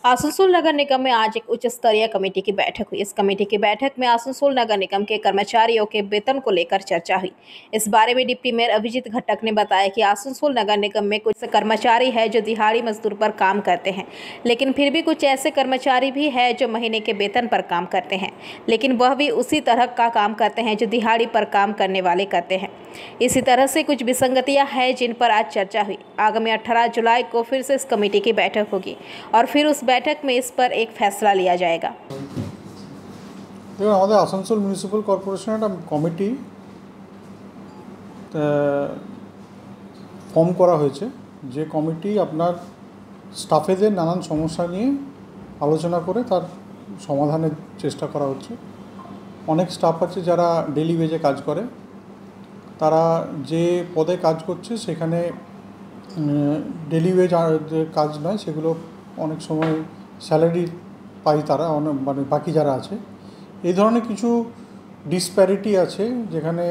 आसनसोल नगर निगम में आज एक उच्च स्तरीय कमेटी की बैठक हुई। इस कमेटी की बैठक में आसनसोल नगर निगम के कर्मचारियों के वेतन को लेकर चर्चा हुई। इस बारे में डिप्टी मेयर अभिजीत घटक ने बताया कि आसनसोल नगर निगम में कुछ कर्मचारी है जो दिहाड़ी मजदूर पर काम करते हैं, लेकिन फिर भी कुछ ऐसे कर्मचारी भी है जो महीने के वेतन पर काम करते हैं, लेकिन वह भी उसी तरह का काम करते हैं जो दिहाड़ी पर काम करने वाले करते हैं। इसी तरह से कुछ विसंगतियां हैं जिन पर आज चर्चा हुई। आगामी 18 जुलाई को फिर से इस कमेटी की बैठक होगी और फिर उस बैठक में इस पर एक फैसला लिया जाएगा। देखो আমাদের আসানসোল মিউনিসিপ্যাল কর্পোরেশনের একটা কমিটি ফর্ম করা হয়েছে, যে কমিটি আপনার স্টাফেদের নানান সমস্যা নিয়ে আলোচনা করে তার সমাধানের চেষ্টা করা হচ্ছে। অনেক স্টাফ আছে যারা ডেলি ওয়েজে কাজ করে, তারা যে পদে কাজ করছে সেখানে ডেলি ওয়েজ কাজ নয়, সেগুলো অনেক সময় স্যালারি পাই তারা, মানে বাকি যারা আছে। এই ধরনের কিছু ডিসপ্যারিটি আছে যেখানে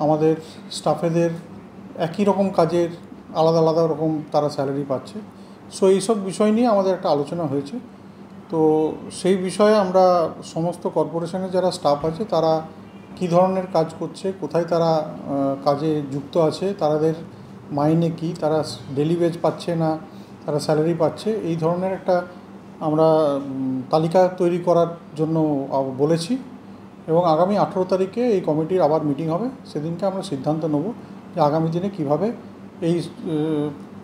আমাদের স্টাফেদের একই রকম কাজের আলাদা আলাদা রকম তারা স্যালারি পাচ্ছে। সো এইসব বিষয় নিয়ে আমাদের একটা আলোচনা হয়েছে। তো সেই বিষয়ে আমরা সমস্ত কর্পোরেশনের যারা স্টাফ আছে তারা কী ধরনের কাজ করছে, কোথায় তারা কাজে যুক্ত আছে, তাদের মাইনে কি, তারা ডেলি ওয়েজ পাচ্ছে না তারা স্যালারি পাচ্ছে, এই ধরনের একটা আমরা তালিকা তৈরি করার জন্য বলেছি। এবং আগামী 18 তারিখে এই কমিটির আবার মিটিং হবে। সেদিনকে আমরা সিদ্ধান্ত নেব যে আগামী দিনে কীভাবে এই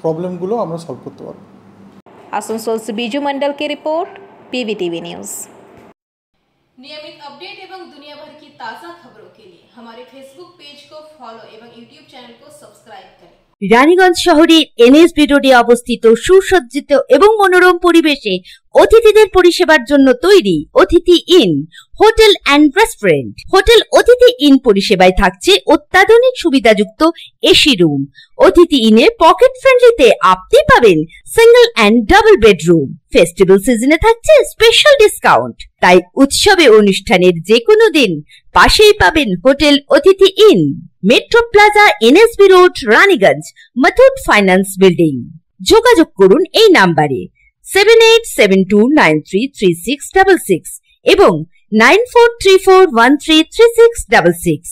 প্রবলেমগুলো আমরা সলভ করতে পারব। आसनसोल से बीजू मंडल की रिपोर्ट, पीवीटीवी न्यूज़। नियमित अपडेट एवं दुनिया भर की ताज़ा खबरों के लिए हमारे फेसबुक पेज को फॉलो एवं यूट्यूब चैनल को सब्सक्राइब करें। রানীগঞ্জ শহরের এনএসবি রোডে অবস্থিত সুসজ্জিত এবং মনোরম পরিবেশে অতিথিদের পরিষেবার জন্য তৈরি অতিথি in hotel and restaurant. Hotel অতিথি ইন পরিষেবায় থাকছে অত্যাধুনিক সুবিধাযুক্ত এসি রুম। অতিথি ইনে পকেট ফ্রেন্ডলিতে আপনি পাবেন single and double bedroom. Festival সিজনে থাকছে স্পেশাল ডিসকাউন্ট। তাই উৎসবে অনুষ্ঠানের যে কোনো দিন পাশেই পাবেন হোটেল অতিথি in, metro plaza, NSB road, Raniganj, Muthoot finance building. যোগাযোগ করুন এই নাম্বারে 7872933666 এবং 9434133666।